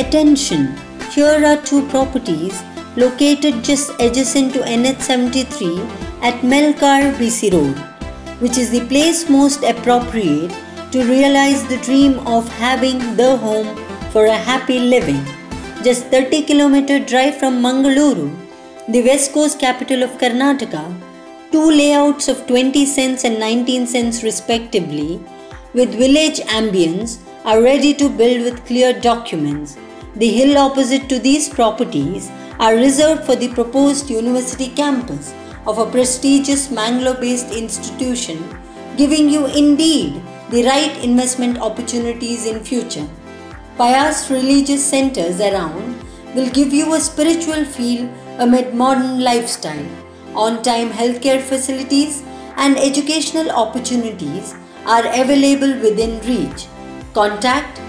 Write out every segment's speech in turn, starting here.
Attention! Here are two properties located just adjacent to NH73 at Melkar BC Road, which is the place most appropriate to realize the dream of having the home for a happy living. Just 30-kilometer drive from Mangaluru, the west coast capital of Karnataka, two layouts of 20 cents and 19 cents respectively, with village ambience, are ready to build with clear documents. The hill opposite to these properties are reserved for the proposed university campus of a prestigious Mangalore-based institution, giving you indeed the right investment opportunities in future. Pious religious centers around will give you a spiritual feel amid modern lifestyle. On-time healthcare facilities and educational opportunities are available within reach. Contact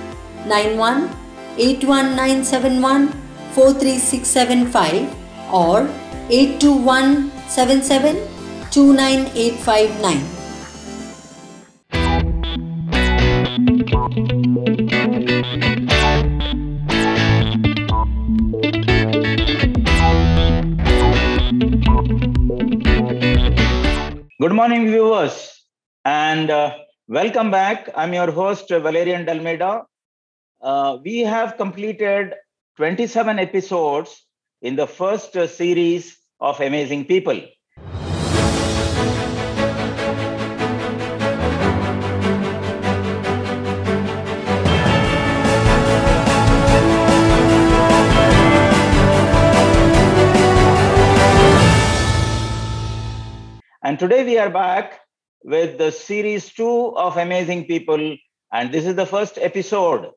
91-81971-43675 or 821-77-29859. Good morning, viewers, and welcome back. I'm your host, Valerian Dalmaida. We have completed 27 episodes in the first series of Amazing People. And today we are back with the series 2 of Amazing People, and this is the first episode.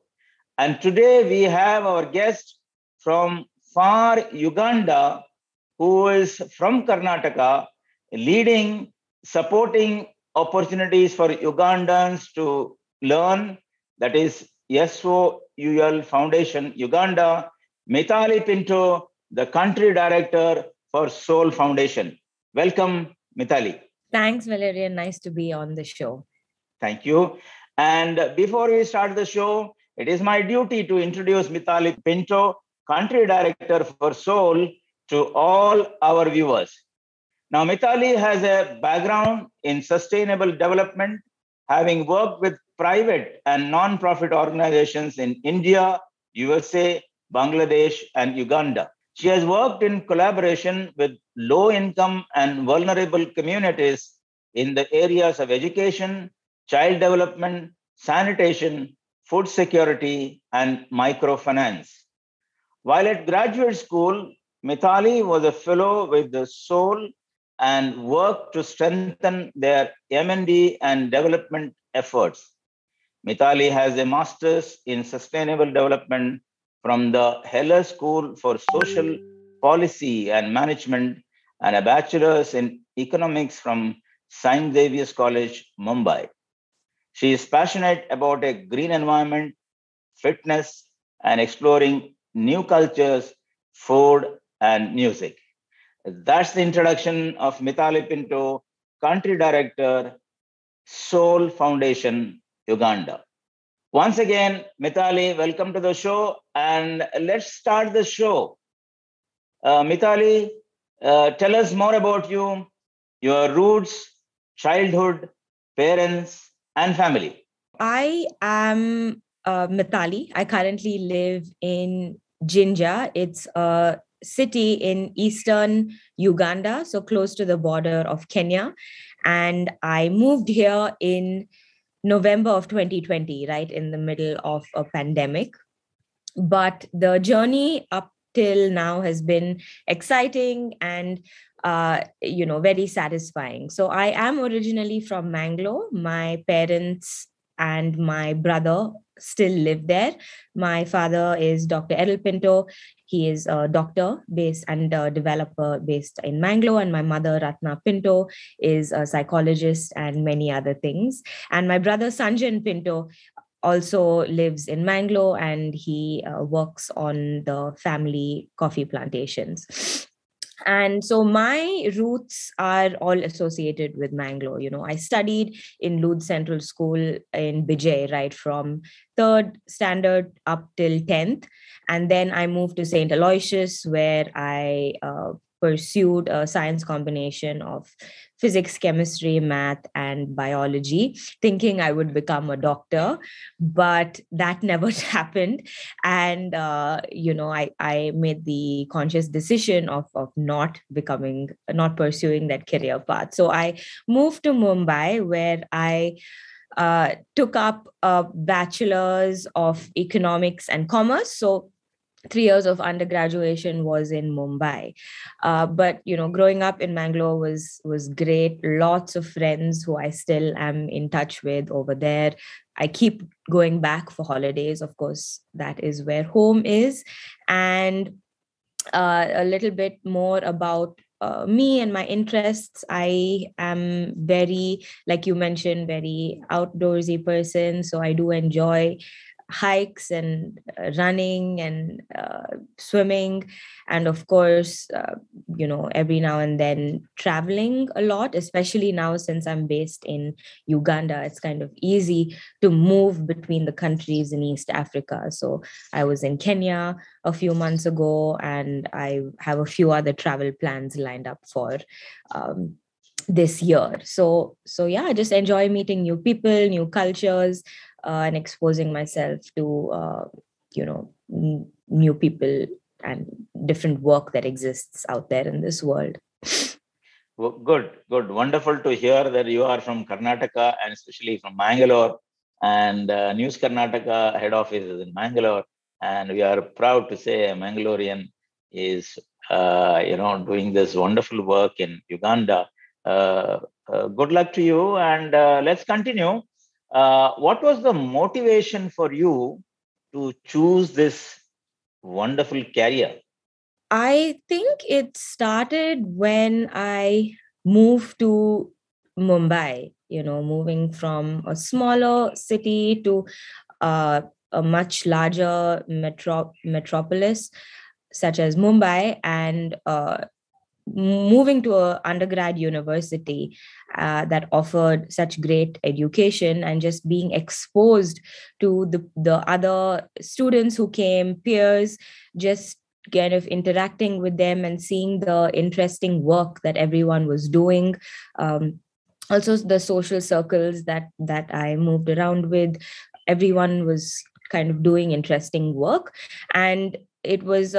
And today we have our guest from far Uganda, who is from Karnataka, leading, supporting opportunities for Ugandans to learn, that is S.O.U.L Foundation, Uganda, Mitali Pinto, the country director for S.O.U.L Foundation. Welcome, Mitali. Thanks, Valerian. Nice to be on the show. Thank you. And before we start the show, it is my duty to introduce Mitali Pinto, Country Director for S.O.U.L, to all our viewers. Now, Mitali has a background in sustainable development, having worked with private and non-profit organizations in India, USA, Bangladesh, and Uganda. She has worked in collaboration with low-income and vulnerable communities in the areas of education, child development, sanitation, food security, and microfinance. While at graduate school, Mitali was a fellow with the S.O.U.L and worked to strengthen their M&D and development efforts. Mitali has a master's in sustainable development from the Heller School for Social Policy and Management and a bachelor's in economics from St. Xavier's College, Mumbai. She is passionate about a green environment, fitness, and exploring new cultures, food, and music. That's the introduction of Mitali Pinto, Country Director, S.O.U.L Foundation, Uganda. Once again, Mitali, welcome to the show, and let's start the show. Mitali, tell us more about you, your roots, childhood, parents, and family. I am Mitali. I currently live in Jinja. It's a city in eastern Uganda, so close to the border of Kenya. And I moved here in November of 2020, right in the middle of a pandemic. But the journey up till now has been exciting and very satisfying. So I am originally from Mangalore. My parents and my brother still live there. My father is Dr. S.O.U.L Pinto. He is a doctor based and a developer based in Mangalore. And my mother, Ratna Pinto, is a psychologist and many other things. And my brother, Sanjan Pinto, also lives in Mangalore, and he works on the family coffee plantations. And so my roots are all associated with Mangalore. I studied in Lud Central School in Bijay, right from third standard up till 10th. And then I moved to St. Aloysius, where I pursued a science combination of physics, chemistry, math, and biology, thinking I would become a doctor. But that never happened. And, I made the conscious decision of not pursuing that career path. So I moved to Mumbai, where I took up a bachelor's of economics and commerce. So 3 years of undergraduation was in Mumbai. But growing up in Mangalore was great. Lots of friends who I still am in touch with over there. I keep going back for holidays. Of course, that is where home is. And a little bit more about me and my interests. I am very, like you mentioned, very outdoorsy person. So I do enjoy hikes and running and swimming, and of course every now and then traveling a lot, especially now since I'm based in Uganda. It's kind of easy to move between the countries in East Africa. So I was in Kenya a few months ago, and I have a few other travel plans lined up for this year. So yeah, I just enjoy meeting new people, new cultures, and exposing myself to new people and different work that exists out there in this world. Well, good. Wonderful to hear that you are from Karnataka, and especially from Mangalore. And News Karnataka head office is in Mangalore. And we are proud to say a Mangalorean is, doing this wonderful work in Uganda. Good luck to you. And let's continue. What was the motivation for you to choose this wonderful career? I think it started when I moved to Mumbai, moving from a smaller city to a much larger metropolis such as Mumbai, and moving to an undergrad university that offered such great education, and just being exposed to the other students who came, peers, just kind of interacting with them and seeing the interesting work that everyone was doing. Also the social circles that I moved around with, everyone was kind of doing interesting work. And it was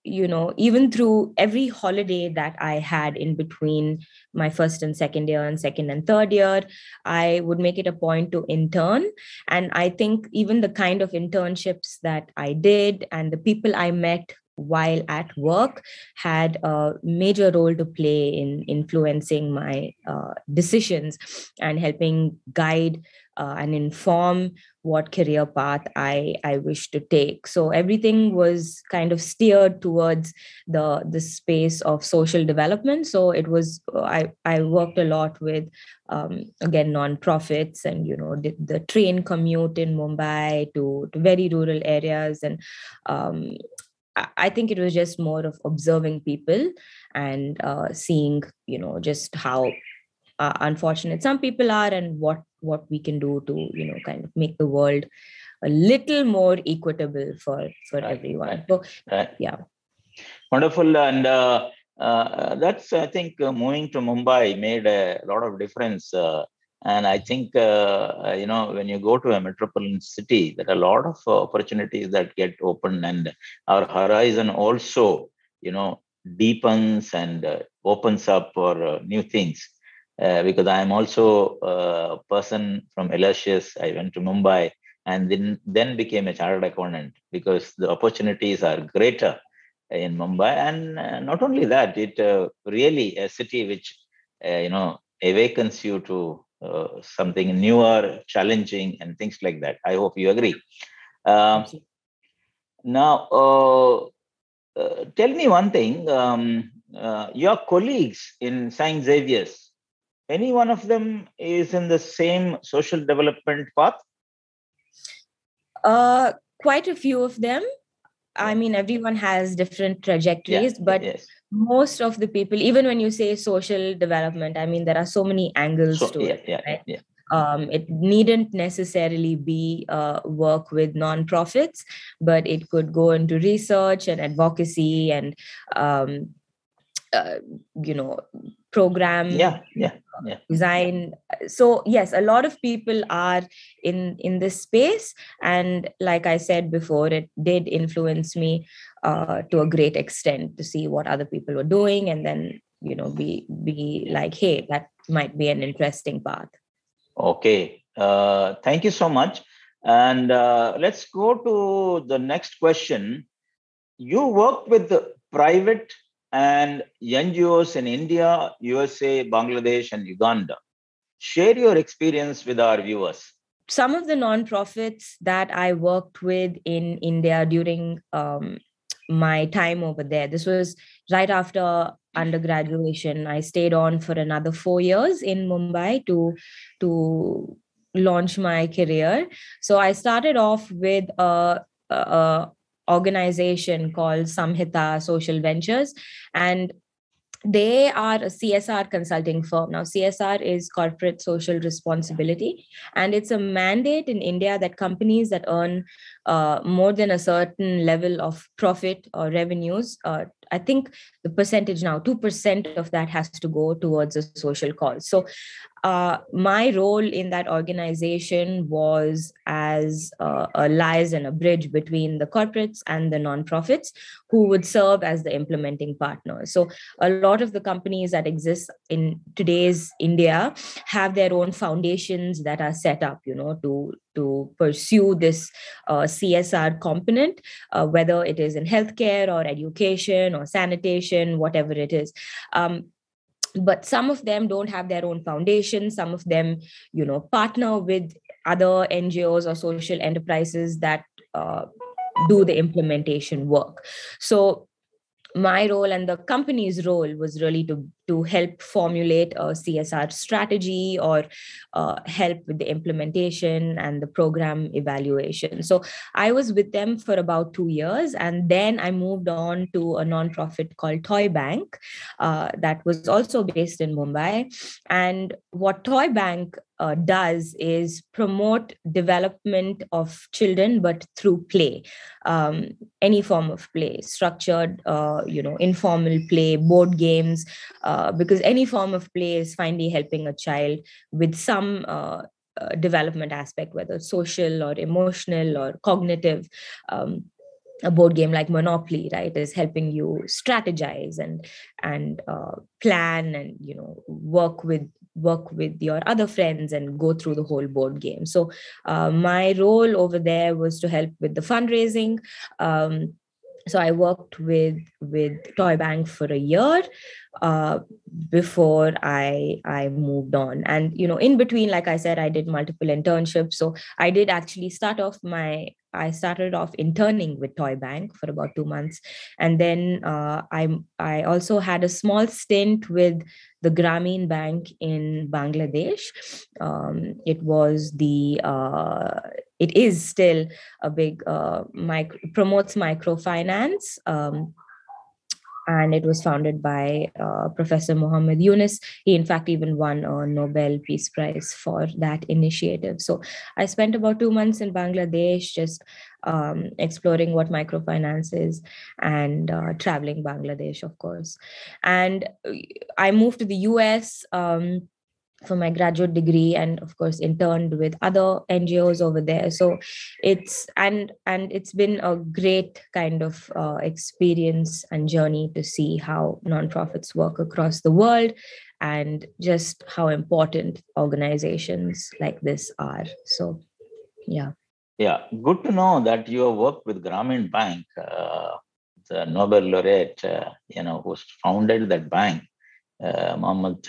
even through every holiday that I had in between my first and second year and second and third year, I would make it a point to intern. And I think even the kind of internships that I did and the people I met while at work had a major role to play in influencing my decisions and helping guide and inform what career path I wish to take. So everything was kind of steered towards the space of social development. So it was I worked a lot with again non-profits, and the train commute in Mumbai to very rural areas. And I think it was just more of observing people and seeing just how unfortunate some people are, and what we can do to kind of make the world a little more equitable for everyone. So yeah, wonderful. And that's, I think, moving to Mumbai made a lot of difference. And I think when you go to a metropolitan city, there are a lot of opportunities that get open, and our horizon also deepens and opens up for new things. Because I am also a person from Aloysius. I went to Mumbai and then became a chartered accountant, because the opportunities are greater in Mumbai. And not only that, it really a city which awakens you to something newer, challenging, and things like that. I hope you agree. Now, tell me one thing. Your colleagues in St. Xavier's, any one of them is in the same social development path? Quite a few of them. I mean, everyone has different trajectories, but yes. most of the people, even when you say social development, I mean, there are so many angles So to it, right? It needn't necessarily be work with nonprofits, but it could go into research and advocacy and, uh, program design. So yes, a lot of people are in this space, and like I said before, it did influence me to a great extent to see what other people were doing, and then be like, hey, that might be an interesting path. Okay, thank you so much. And let's go to the next question. You work with the private and NGOs in India, USA, Bangladesh, and Uganda. Share your experience with our viewers. Some of the nonprofits that I worked with in India during my time over there, this was right after undergraduation. I stayed on for another 4 years in Mumbai to launch my career. So I started off with a organization called Samhita Social Ventures, and they are a CSR consulting firm. Now, CSR is corporate social responsibility, and it's a mandate in India that companies that earn more than a certain level of profit or revenues, I think the percentage now, 2% of that has to go towards a social cause. So my role in that organization was as a liaison, a bridge between the corporates and the nonprofits who would serve as the implementing partners. So a lot of the companies that exist in today's India have their own foundations that are set up, to pursue this CSR component, whether it is in healthcare or education or sanitation, whatever it is. But some of them don't have their own foundation. Some of them, partner with other NGOs or social enterprises that do the implementation work. So my role and the company's role was really to help formulate a CSR strategy or help with the implementation and the program evaluation. So I was with them for about 2 years, and then I moved on to a nonprofit called Toy Bank that was also based in Mumbai. And what Toy Bank does is promote development of children, but through play, any form of play, structured, informal play, board games, because any form of play is finally helping a child with some development aspect, whether social or emotional or cognitive. A board game like Monopoly, right, is helping you strategize and plan and work with your other friends and go through the whole board game. So my role over there was to help with the fundraising. So I worked with Toy Bank for a year before I moved on. And in between, like I said, I did multiple internships. So I did actually I started off interning with Toy Bank for about 2 months, and then I also had a small stint with the Grameen Bank in Bangladesh. It is still a big promotes microfinance. And it was founded by Professor Muhammad Yunus. He, in fact, even won a Nobel Peace Prize for that initiative. So I spent about 2 months in Bangladesh just exploring what microfinance is and traveling Bangladesh, of course. And I moved to the US for my graduate degree, and of course interned with other NGOs over there. So it's been a great kind of experience and journey to see how nonprofits work across the world and just how important organizations like this are. So yeah, good to know that you have worked with Grameen Bank, the Nobel laureate, who founded that bank. Muhammad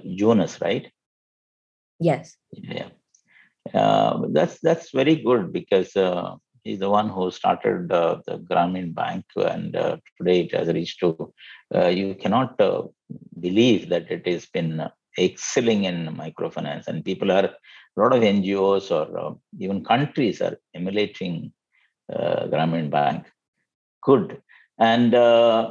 Yunus, right? Yes. Yeah. That's very good because he's the one who started the Grameen Bank, and today it has reached to. You cannot believe that it has been excelling in microfinance, and people are a lot of NGOs or even countries are emulating Grameen Bank. Good. And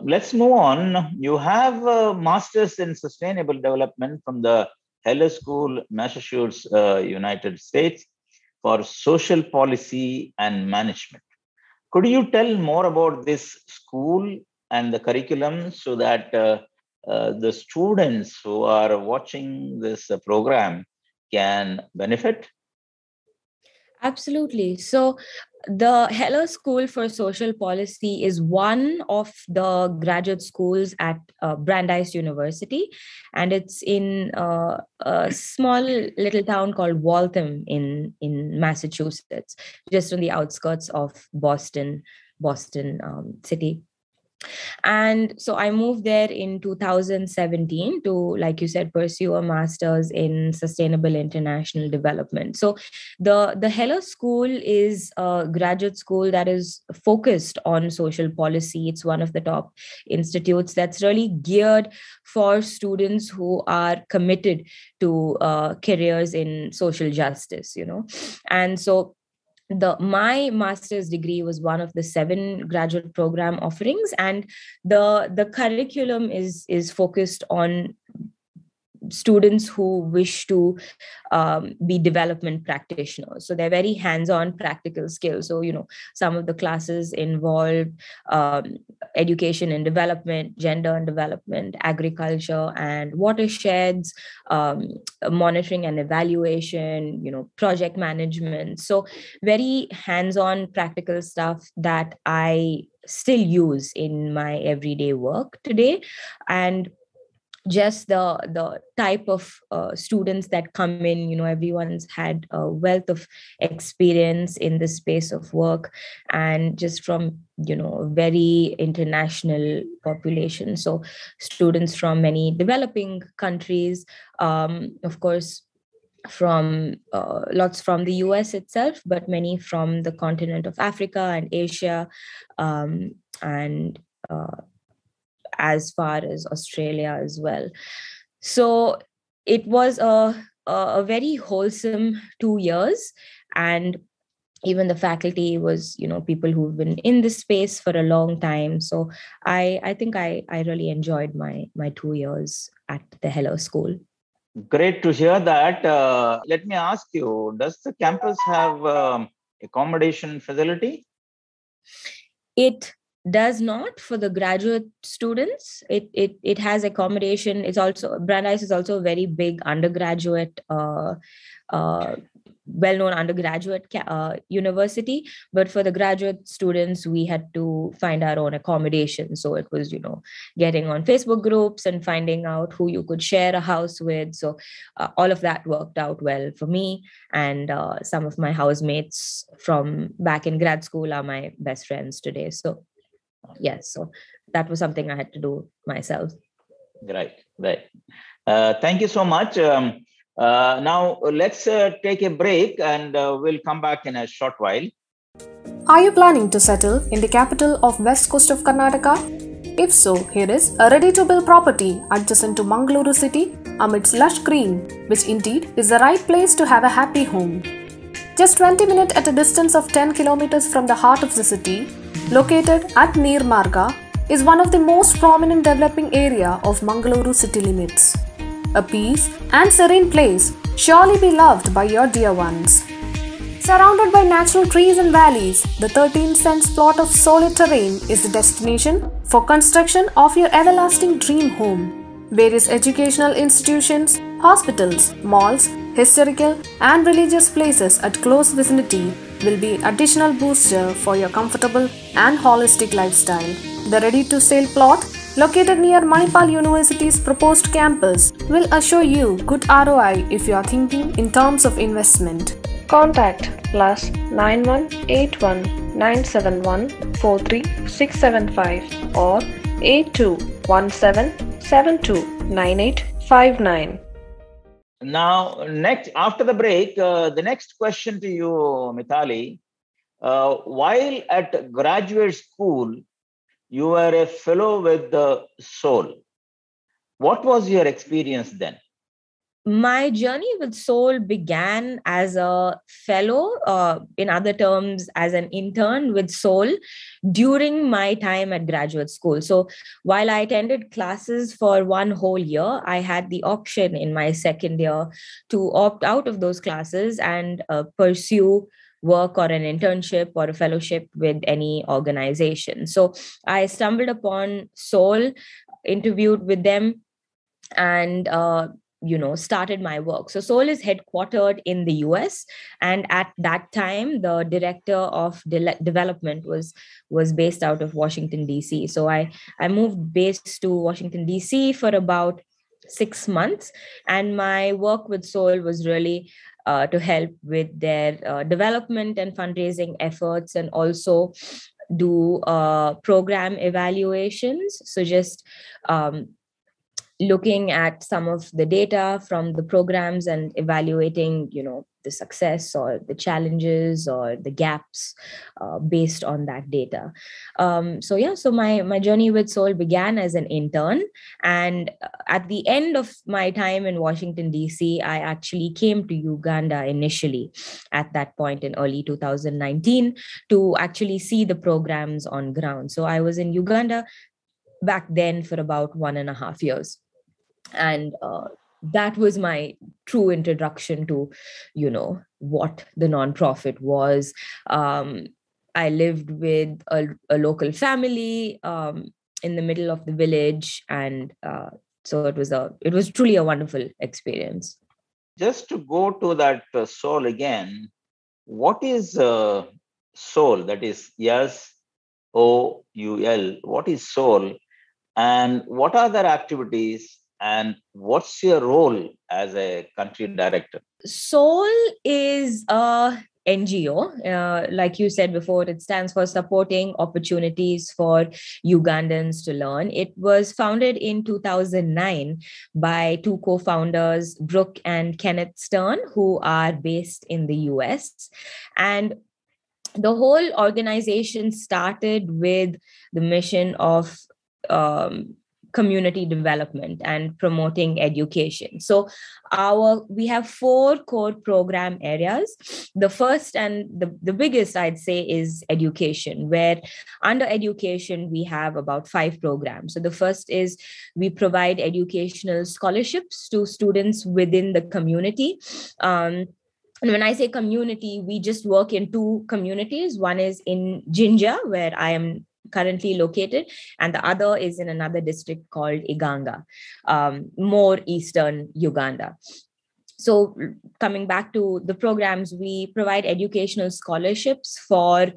let's move on. You have a master's in sustainable development from the Heller School, Massachusetts, United States, for social policy and management. Could you tell more about this school and the curriculum so that the students who are watching this program can benefit? Absolutely. So, the Heller School for Social Policy is one of the graduate schools at Brandeis University, and it's in a small little town called Waltham in Massachusetts, just on the outskirts of Boston city. And so I moved there in 2017 to, like you said, pursue a master's in sustainable international development. So the Heller School is a graduate school that is focused on social policy. It's one of the top institutes that's really geared for students who are committed to careers in social justice, And so my master's degree was one of the 7 graduate program offerings, and the curriculum is focused on students who wish to be development practitioners. So they're very hands-on practical skills. So, some of the classes involve education and development, gender and development, agriculture and watersheds, monitoring and evaluation, project management. So very hands-on practical stuff that I still use in my everyday work today. And just the type of students that come in, everyone's had a wealth of experience in the space of work, and just from very international population. So students from many developing countries, of course, from lots from the US itself, but many from the continent of Africa and Asia, and as far as Australia as well. So it was a very wholesome 2 years, and even the faculty was, people who've been in this space for a long time. So I think I really enjoyed my 2 years at the Heller School. Great to hear that. Let me ask you, does the campus have accommodation facility? It does not for the graduate students. It has accommodation. It's also, Brandeis is also a very big undergraduate, well-known undergraduate university. But for the graduate students, we had to find our own accommodation. So it was, getting on Facebook groups and finding out who you could share a house with. So all of that worked out well for me. And some of my housemates from back in grad school are my best friends today. So yes, so that was something I had to do myself. Right. Thank you so much. Now let's take a break, and we'll come back in a short while. Are you planning to settle in the capital of West Coast of Karnataka? If so, here is a ready-to-build property adjacent to Mangaluru city amidst lush green, which indeed is the right place to have a happy home. Just 20 minutes at a distance of 10 kilometers from the heart of the city, located at Neer Marga, is one of the most prominent developing area of Mangaluru city limits. A peace and serene place, surely be loved by your dear ones. Surrounded by natural trees and valleys, the 13 cents plot of solid terrain is the destination for construction of your everlasting dream home. Various educational institutions, hospitals, malls, historical and religious places at close vicinity will be additional booster for your comfortable and holistic lifestyle. The ready-to-sale plot, located near Manipal University's proposed campus, will assure you good ROI if you are thinking in terms of investment. Contact +9181 971 43675 or 8217 729859. Now, after the break, the next question to you, Mitali. While at graduate school, you were a fellow with the S.O.U.L. What was your experience then? My journey with S.O.U.L began as a fellow, in other terms, as an intern with S.O.U.L during my time at graduate school. So while I attended classes for one whole year, I had the option in my second year to opt out of those classes and pursue work or an internship or a fellowship with any organization. So I stumbled upon S.O.U.L, interviewed with them, and started my work. So S.O.U.L is headquartered in the US, and at that time the director of development was based out of Washington DC. So I moved base to Washington DC for about 6 months, and my work with S.O.U.L was really to help with their development and fundraising efforts, and also do program evaluations. So just looking at some of the data from the programs and evaluating, the success or the challenges or the gaps based on that data. So my journey with S.O.U.L began as an intern. And at the end of my time in Washington, D.C., I actually came to Uganda initially at that point in early 2019 to actually see the programs on ground. So I was in Uganda back then for about 1.5 years. And that was my true introduction to, what the nonprofit was. I lived with a local family in the middle of the village, and so it was truly a wonderful experience. Just to go to that S.O.U.L again, what is S.O.U.L? That is S-O-U-L. What is S.O.U.L, and what are their activities? And what's your role as a country director? S.O.U.L is a NGO. Like you said before, it stands for Supporting Opportunities for Ugandans to Learn. It was founded in 2009 by two co-founders, Brooke and Kenneth Stern, who are based in the US. And the whole organization started with the mission of community development and promoting education. So we have 4 core program areas. The first and the biggest, I'd say, is education, where under education, we have about 5 programs. So the first is we provide educational scholarships to students within the community. And when I say community, we just work in 2 communities. One is in Jinja, where I am currently located, and the other is in another district called Iganga, more eastern Uganda. So coming back to the programs, we provide educational scholarships for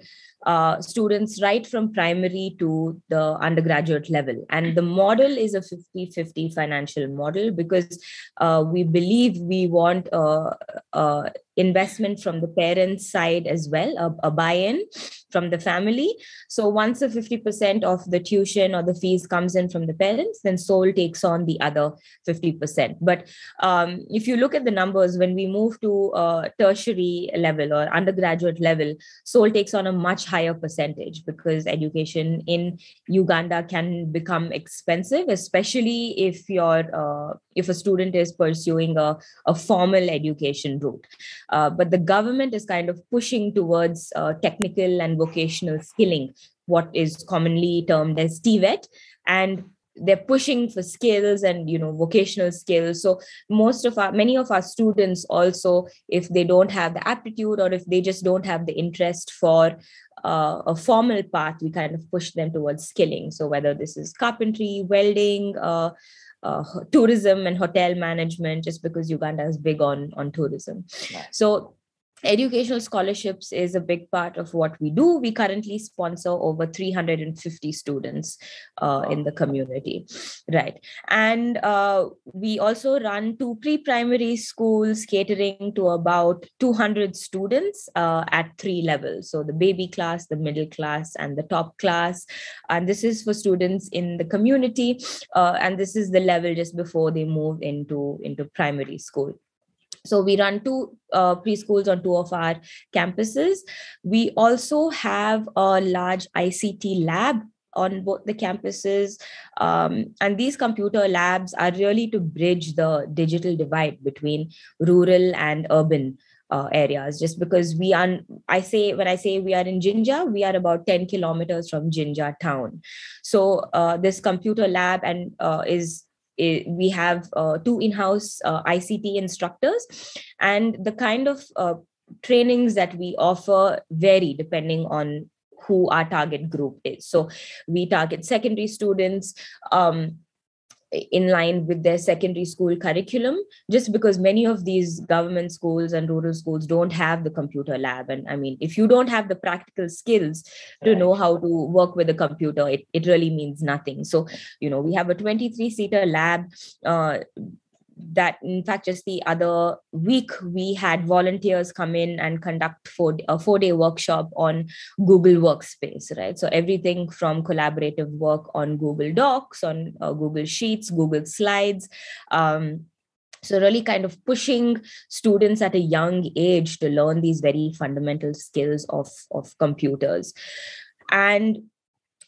students right from primary to the undergraduate level. And the model is a 50-50 financial model, because we believe we want investment from the parents' side as well, a buy-in from the family. So once the 50% of the tuition or the fees comes in from the parents, then S.O.U.L takes on the other 50%. But if you look at the numbers, when we move to tertiary level or undergraduate level, S.O.U.L takes on a much higher percentage, because education in Uganda can become expensive, especially if a student is pursuing a formal education route. But the government is kind of pushing towards technical and vocational skilling, what is commonly termed as TVET, and they're pushing for skills and vocational skills. So many of our students also, if they don't have the aptitude or if they just don't have the interest for a formal path, we kind of push them towards skilling. So whether this is carpentry, welding, tourism and hotel management, just because Uganda is big on tourism. Yeah. So educational scholarships is a big part of what we do. We currently sponsor over 350 students in the community, right? And we also run 2 pre-primary schools catering to about 200 students at 3 levels. So the baby class, the middle class, and the top class. And this is for students in the community. And this is the level just before they move into primary school. So we run 2 preschools on 2 of our campuses. We also have a large ICT lab on both the campuses. And these computer labs are really to bridge the digital divide between rural and urban areas, just because when I say we are in Jinja, we are about 10 kilometers from Jinja town. So this computer lab we have 2 in-house ICT instructors, and the kind of trainings that we offer vary depending on who our target group is. So we target secondary students in line with their secondary school curriculum, just because many of these government schools and rural schools don't have the computer lab. And I mean, if you don't have the practical skills to know how to work with a computer, it really means nothing. So, we have a 23-seater lab that, in fact, just the other week, we had volunteers come in and conduct a 4-day workshop on Google Workspace, right? So everything from collaborative work on Google Docs, on Google Sheets, Google Slides. So really kind of pushing students at a young age to learn these very fundamental skills of computers. And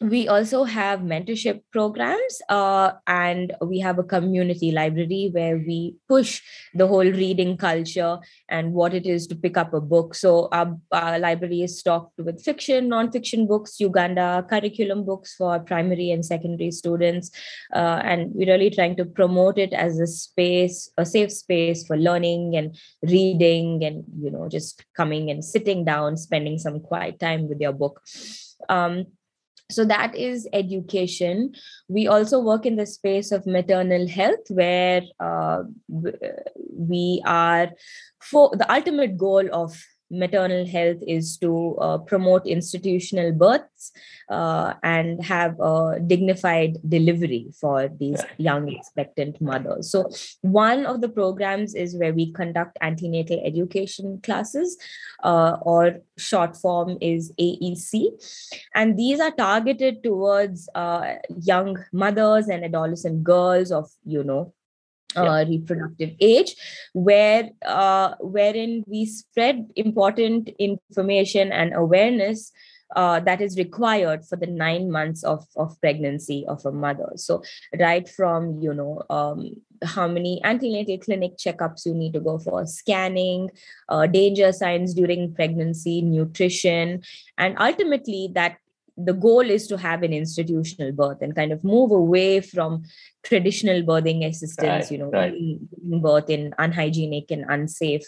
we also have mentorship programs, and we have a community library where we push the whole reading culture and what it is to pick up a book. So our library is stocked with fiction, non-fiction books, Uganda curriculum books for primary and secondary students. And we're really trying to promote it as a safe space for learning and reading and, just coming and sitting down, spending some quiet time with your book. So that is education. We also work in the space of maternal health, where we are, for the ultimate goal of maternal health is to promote institutional births and have a dignified delivery for these young expectant mothers. So one of the programs is where we conduct antenatal education classes, or short form is AEC. And these are targeted towards young mothers and adolescent girls of, reproductive age, wherein we spread important information and awareness that is required for the 9 months of pregnancy of a mother. So right from, how many antenatal clinic checkups you need to go for, scanning, danger signs during pregnancy, nutrition, and ultimately that the goal is to have an institutional birth and kind of move away from traditional birthing assistance, giving birth in unhygienic and unsafe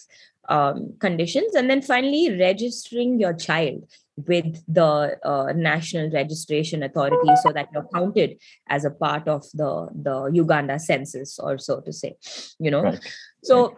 conditions. And then finally, registering your child with the National Registration Authority so that you're counted as a part of the Uganda census, or so to say, So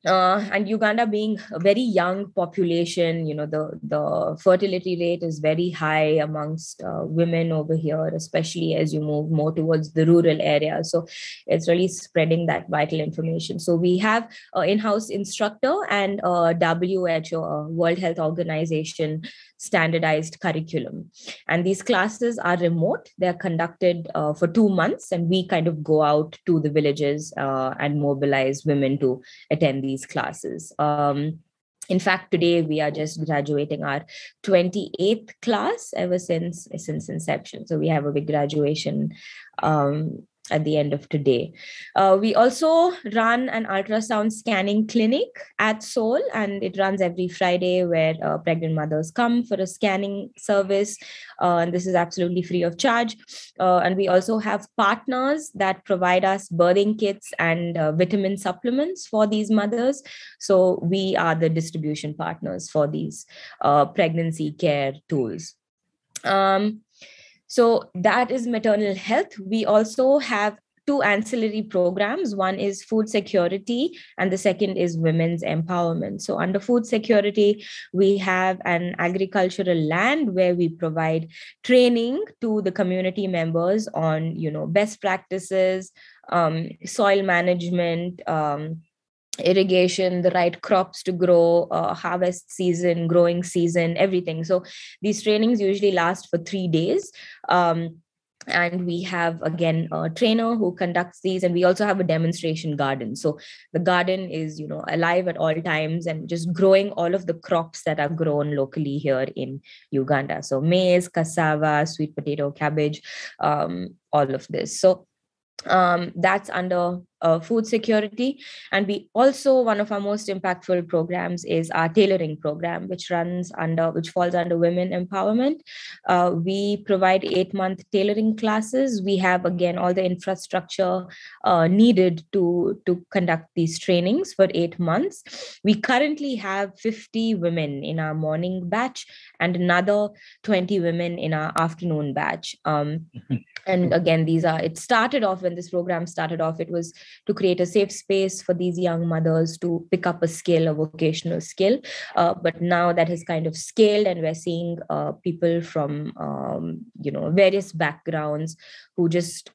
and Uganda being a very young population, the fertility rate is very high amongst women over here, especially as you move more towards the rural areas. So it's really spreading that vital information. So we have an in-house instructor and WHO, World Health Organization, standardized curriculum. And these classes are remote. They're conducted for 2 months, and we kind of go out to the villages and mobilize women to attend these classes. In fact, today we are just graduating our 28th class ever since inception. So we have a big graduation at the end of today. We also run an ultrasound scanning clinic at S.O.U.L, and it runs every Friday, where pregnant mothers come for a scanning service. And this is absolutely free of charge. And we also have partners that provide us birthing kits and vitamin supplements for these mothers. So we are the distribution partners for these pregnancy care tools. So that is maternal health. We also have 2 ancillary programs. One is food security, and the second is women's empowerment. So under food security, we have an agricultural land where we provide training to the community members on, best practices, soil management, irrigation, the right crops to grow, harvest season, growing season, everything. So these trainings usually last for 3 days. And we have, again, a trainer who conducts these. And we also have a demonstration garden. So the garden is, alive at all times and just growing all of the crops that are grown locally here in Uganda. So maize, cassava, sweet potato, cabbage, all of this. So that's under food security. And we also, one of our most impactful programs is our tailoring program, which falls under women empowerment. We provide 8-month tailoring classes. We have, again, all the infrastructure needed to conduct these trainings for 8 months. We currently have 50 women in our morning batch and another 20 women in our afternoon batch. And again, it started off, when this program started off, it was to create a safe space for these young mothers to pick up a skill, a vocational skill. But now that has kind of scaled, and we're seeing people from, various backgrounds who just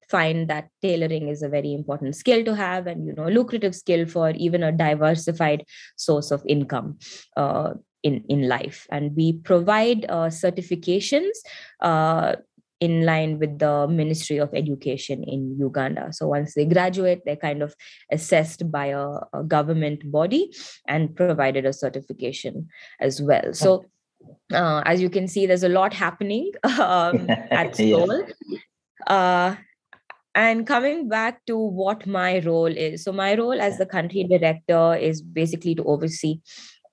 find that tailoring is a very important skill to have, and, lucrative skill for even a diversified source of income in life. And we provide certifications in line with the Ministry of Education in Uganda. So once they graduate, they're kind of assessed by a government body and provided a certification as well. So as you can see, there's a lot happening at S.O.U.L. And coming back to what my role is. So my role as the country director is basically to oversee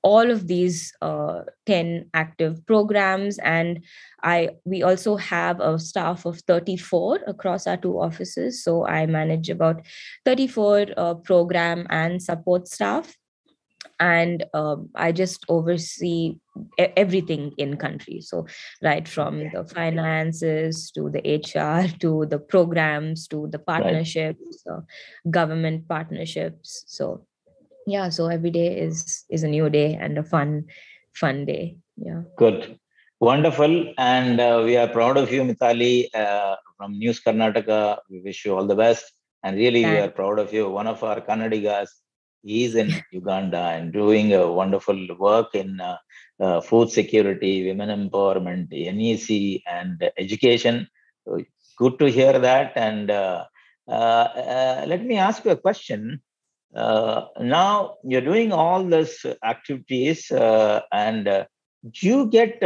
all of these 10 active programs. And we also have a staff of 34 across our 2 offices. So I manage about 34 program and support staff. And I just oversee everything in country. So right from the finances to the HR to the programs to the partnerships, government partnerships. So yeah, so every day is a new day and a fun day. Yeah. Good. Wonderful. And we are proud of you, Mitali, from News Karnataka. We wish you all the best. And really, we are proud of you. One of our Kannadigas is in Uganda and doing a wonderful work in food security, women empowerment, NEC, and education. So good to hear that. And let me ask you a question. Now you're doing all these activities, and do you get,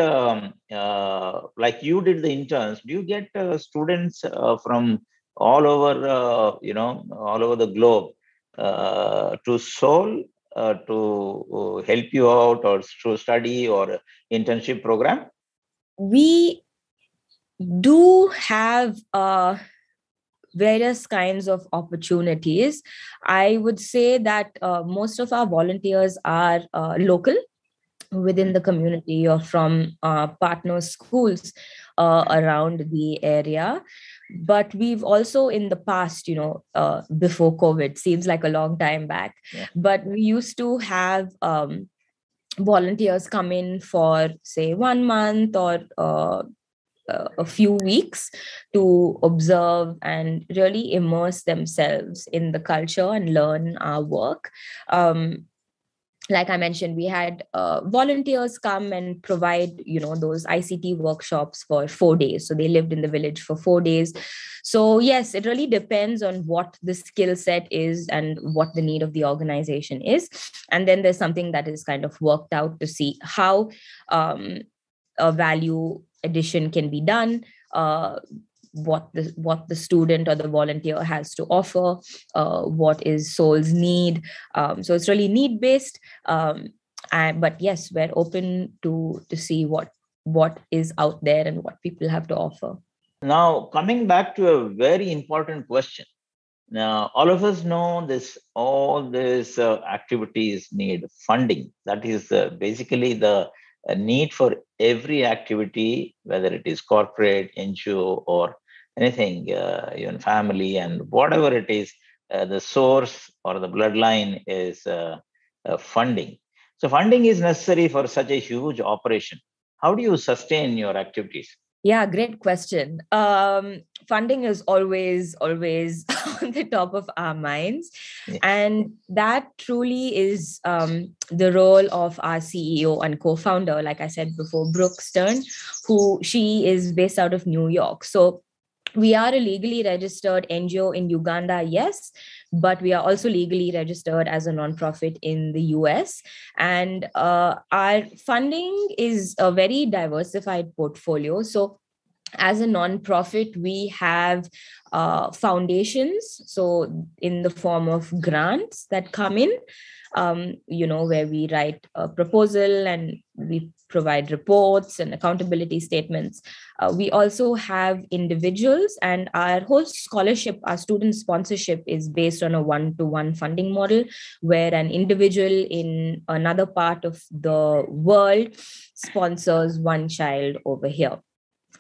like you did the interns, do you get students from all over, all over the globe to S.O.U.L to help you out, or to study or internship program? We do have various kinds of opportunities. I would say that most of our volunteers are local within the community or from partner schools around the area. But we've also in the past, before COVID, seems like a long time back, but we used to have volunteers come in for, say, 1 month or a few weeks to observe and really immerse themselves in the culture and learn our work. Like I mentioned, we had volunteers come and provide, those ICT workshops for 4 days. So they lived in the village for 4 days. So yes, it really depends on what the skill set is and what the need of the organization is. And then there's something that is kind of worked out to see how a value addition can be done, what the student or the volunteer has to offer, what is S.O.U.L's need. So it's really need based. But yes, we're open to see what is out there and what people have to offer. Now, coming back to a very important question. Now, all of us know all these activities need funding. That is basically the need for every activity, whether it is corporate, NGO, or anything, even family, and whatever it is, the source or the bloodline is funding. So funding is necessary for such a huge operation. How do you sustain your activities? Yeah, great question. funding is always on the top of our minds. Yeah. And that truly is the role of our CEO and co-founder, like I said before, Brooke Stern, she is based out of New York. So we are a legally registered NGO in Uganda, yes, but we are also legally registered as a nonprofit in the US. And our funding is a very diversified portfolio. So as a nonprofit, we have foundations, so in the form of grants that come in, where we write a proposal and we provide reports and accountability statements. We also have individuals, and our whole scholarship, our student sponsorship is based on a one-to-one funding model, where an individual in another part of the world sponsors one child over here.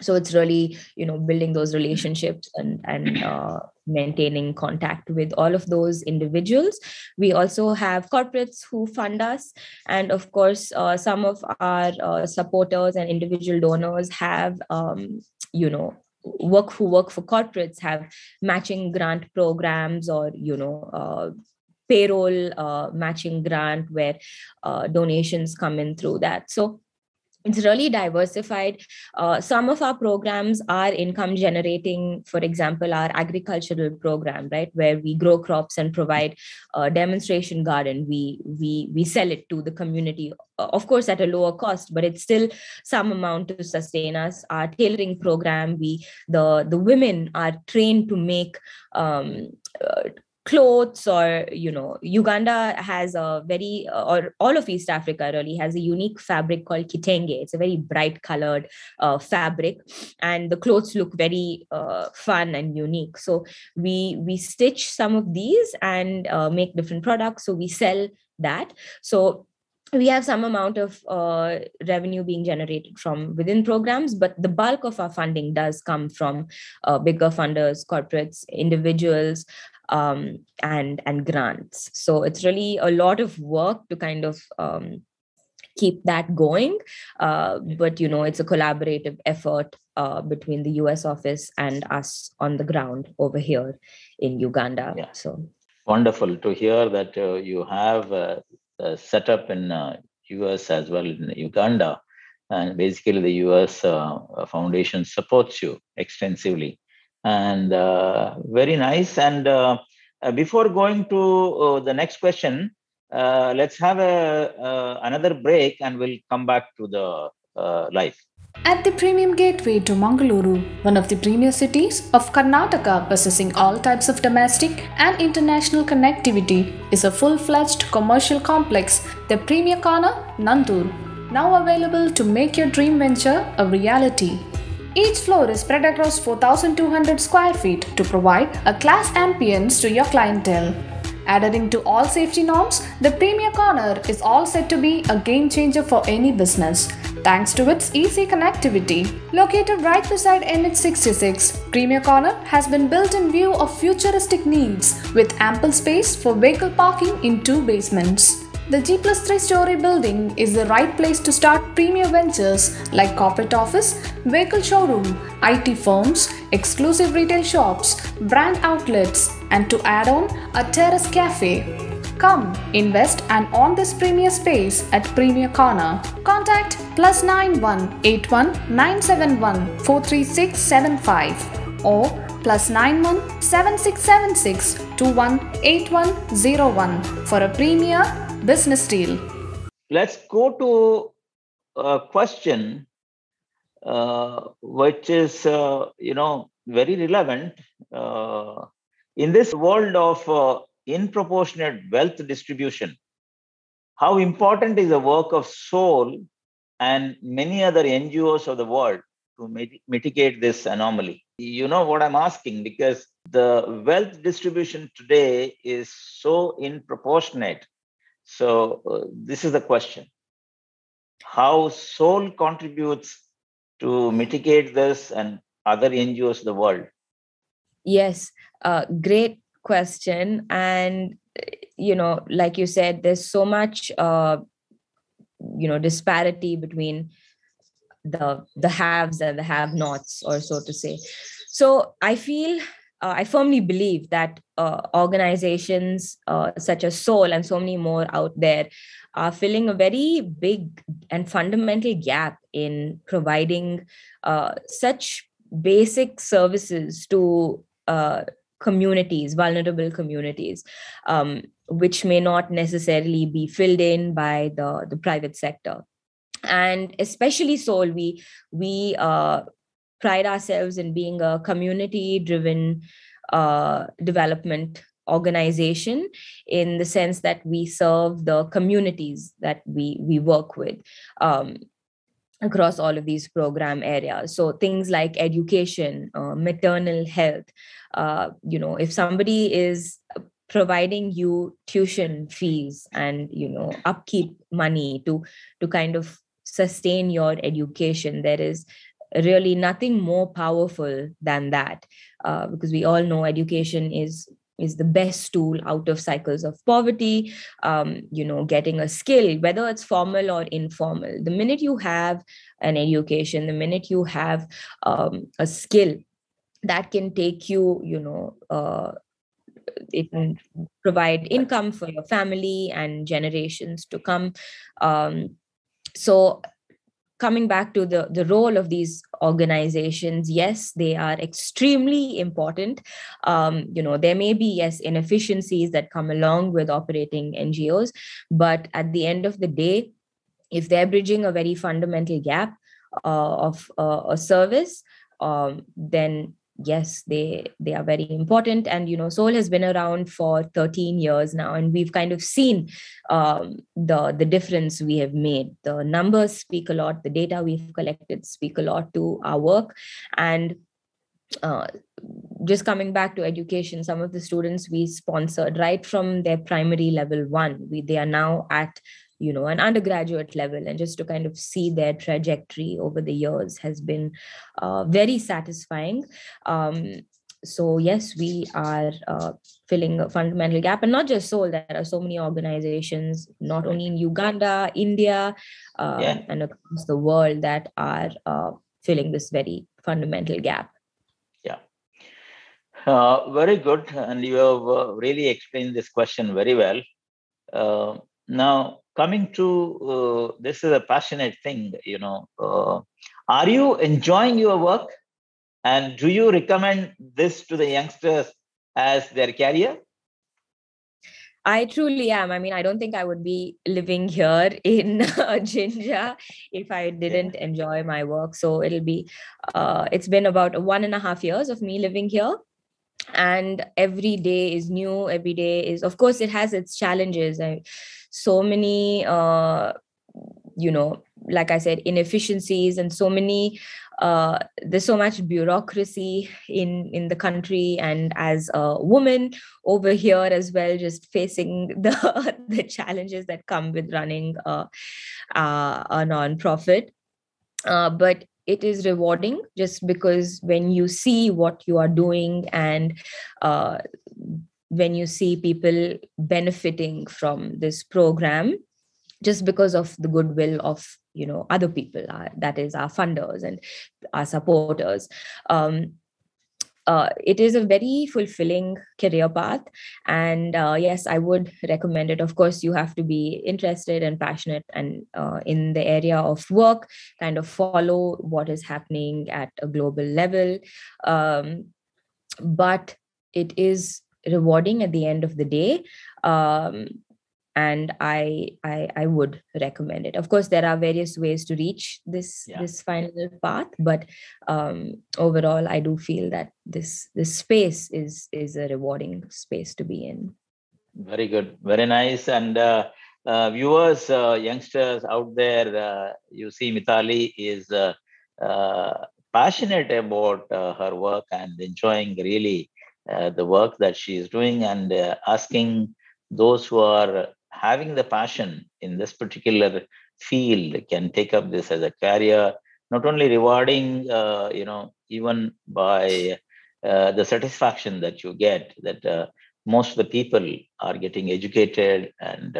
So it's really, building those relationships and maintaining contact with all of those individuals. We also have corporates who fund us. And of course, some of our supporters and individual donors have, who work for corporates, have matching grant programs, or, payroll matching grant where donations come in through that. So it's really diversified. Some of our programs are income generating. For example, our agricultural program, right, where we grow crops and provide a demonstration garden. We sell it to the community, of course, at a lower cost, but it's still some amount to sustain us. Our tailoring program, the women are trained to make clothes, or Uganda has a very or all of East Africa really has a unique fabric called kitenge. It's a very bright colored fabric, and the clothes look very fun and unique. So we stitch some of these and make different products, so we sell that. So we have some amount of revenue being generated from within programs, but the bulk of our funding does come from bigger funders, corporates, individuals, and grants. So it's really a lot of work to kind of keep that going. But, it's a collaborative effort between the US office and us on the ground over here in Uganda. Yeah. So wonderful to hear that you have set up in US as well in Uganda, and basically the US Foundation supports you extensively, and very nice. And before going to the next question, let's have another break, and we'll come back to the live. At the premium gateway to Mangaluru, one of the premier cities of Karnataka possessing all types of domestic and international connectivity, is a full-fledged commercial complex, the Premier Corner, Nantur, now available to make your dream venture a reality. Each floor is spread across 4,200 square feet to provide a class ambience to your clientele. Adhering to all safety norms, the Premier Corner is all set to be a game changer for any business, thanks to its easy connectivity. Located right beside NH66, Premier Corner has been built in view of futuristic needs, with ample space for vehicle parking in 2 basements. The G+3 story building is the right place to start premier ventures like corporate office, vehicle showroom, IT firms, exclusive retail shops, brand outlets, and to add on, a terrace cafe. Come, invest and own this premier space at Premier Corner. Contact +91 81 971 43675 or +91 7676 218101 for a premier business deal. Let's go to a question which is, very relevant. In this world of disproportionate wealth distribution, how important is the work of S.O.U.L and many other NGOs of the world to mitigate this anomaly? You know what I'm asking, because the wealth distribution today is so disproportionate. So this is the question. How S.O.U.L contributes to mitigate this and other NGOs of the world? Yes, great question. And, like you said, there's so much, disparity between the haves and the have-nots, or so to say. So I firmly believe that organizations such as S.O.U.L and so many more out there are filling a very big and fundamental gap in providing such basic services to communities, vulnerable communities, which may not necessarily be filled in by the private sector. And especially S.O.U.L, we pride ourselves in being a community-driven development organization, in the sense that we serve the communities that we work with across all of these program areas. So things like education, maternal health. If somebody is providing you tuition fees and upkeep money to kind of sustain your education, there is really nothing more powerful than that, because we all know education is the best tool out of cycles of poverty. Getting a skill, whether it's formal or informal, the minute you have an education, the minute you have a skill that can take you, it can provide income for your family and generations to come. So coming back to the role of these organizations, yes, they are extremely important. There may be, yes, inefficiencies that come along with operating NGOs, but at the end of the day, if they're bridging a very fundamental gap of a service, then yes, they are very important. And S.O.U.L has been around for 13 years now, and we've kind of seen the difference we have made. The numbers speak a lot, the data we've collected speak a lot to our work. And just coming back to education, some of the students we sponsored right from their primary level 1, they are now at an undergraduate level, and just to kind of see their trajectory over the years has been very satisfying. So yes, we are filling a fundamental gap, and not just S.O.U.L. There are so many organizations, not only in Uganda, India, and across the world, that are filling this very fundamental gap. Yeah. Very good. And you have really explained this question very well. Now, coming to this is a passionate thing, are you enjoying your work? And do you recommend this to the youngsters as their career? I truly am. I mean, I don't think I would be living here in Jinja if I didn't enjoy my work. So it's been about 1.5 years of me living here. And every day is new. Every day is, of course, it has its challenges. So many, like I said, inefficiencies, and so many, there's so much bureaucracy in the country. And as a woman over here as well, just facing the challenges that come with running a nonprofit. But it is rewarding, just because when you see what you are doing, and when you see people benefiting from this program, just because of the goodwill of other people, that is our funders and our supporters. It is a very fulfilling career path, and yes, I would recommend it. Of course, you have to be interested and passionate, and in the area of work, kind of follow what is happening at a global level. But it is rewarding at the end of the day. And I would recommend it. Of course, there are various ways to reach this final path, but overall, I do feel that this space is a rewarding space to be in. Very good, very nice. And viewers, youngsters out there, you see Mitali is passionate about her work and enjoying really the work that she is doing, and asking those who are having the passion in this particular field can take up this as a career. Not only rewarding, even by the satisfaction that you get, that most of the people are getting educated and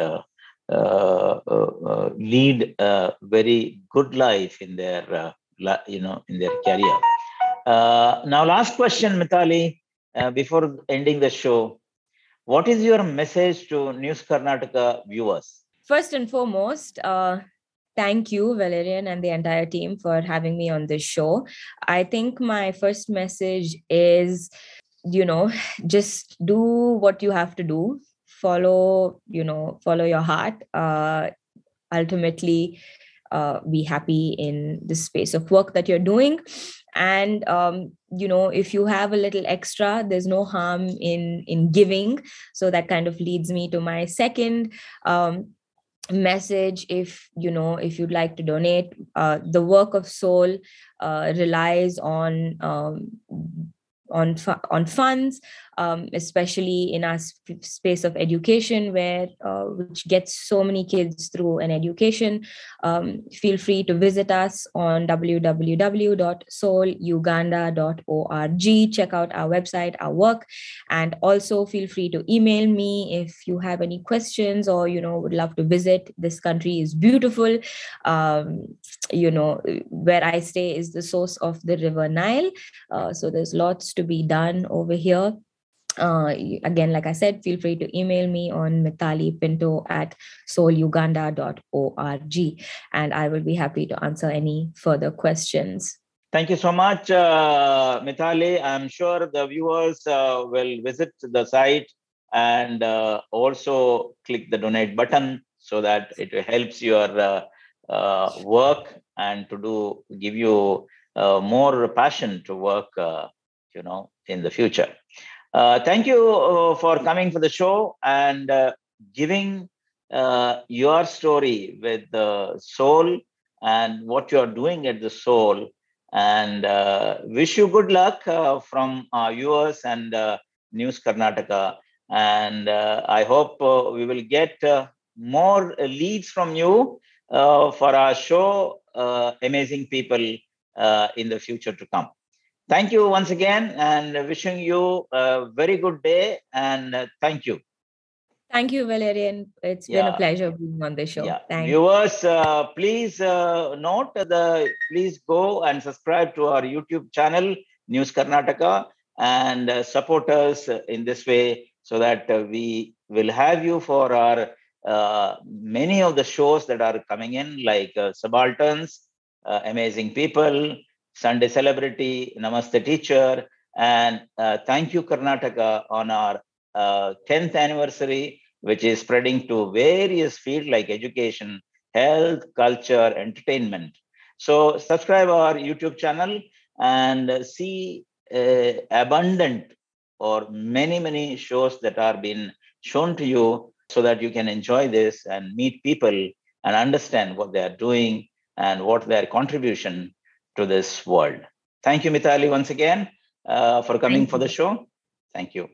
lead a very good life in their in their career. Now, last question, Mitali, before ending the show. What is your message to News Karnataka viewers? First and foremost, thank you, Valerian, and the entire team for having me on this show. I think my first message is, just do what you have to do. Follow your heart. Ultimately, be happy in the space of work that you're doing. And if you have a little extra, there's no harm in giving. So that kind of leads me to my second message. If you'd like to donate, the work of S.O.U.L relies on funds, especially in our space of education, which gets so many kids through an education. Feel free to visit us on www.souluganda.org. Check out our website, our work, and also feel free to email me if you have any questions or would love to visit. This country is beautiful. Where I stay is the source of the River Nile, so there's lots to be done over here. Again, like I said, feel free to email me on Mitali Pinto at souluganda.org, and I will be happy to answer any further questions. Thank you so much, Mitali. I'm sure the viewers will visit the site and also click the donate button so that it helps your work and give you more passion to work, in the future. Thank you for coming for the show and giving your story with the S.O.U.L and what you're doing at the S.O.U.L. And wish you good luck from our viewers and News Karnataka. And I hope we will get more leads from you for our show, Amazing People, in the future to come. Thank you once again, and wishing you a very good day, and thank you. Thank you, Valerian. It's been a pleasure being on the show. Yeah. Thanks. Viewers, please please go and subscribe to our YouTube channel, News Karnataka, and support us in this way so that we will have you for our many of the shows that are coming in, like Subalterns, Amazing People, Sunday Celebrity, Namaste Teacher, and Thank You Karnataka on our 10th anniversary, which is spreading to various fields like education, health, culture, entertainment. So subscribe our YouTube channel and see abundant or many shows that are being shown to you so that you can enjoy this and meet people and understand what they are doing and what their contribution to this world. Thank you, Mitali, once again for coming for the show. Thank you.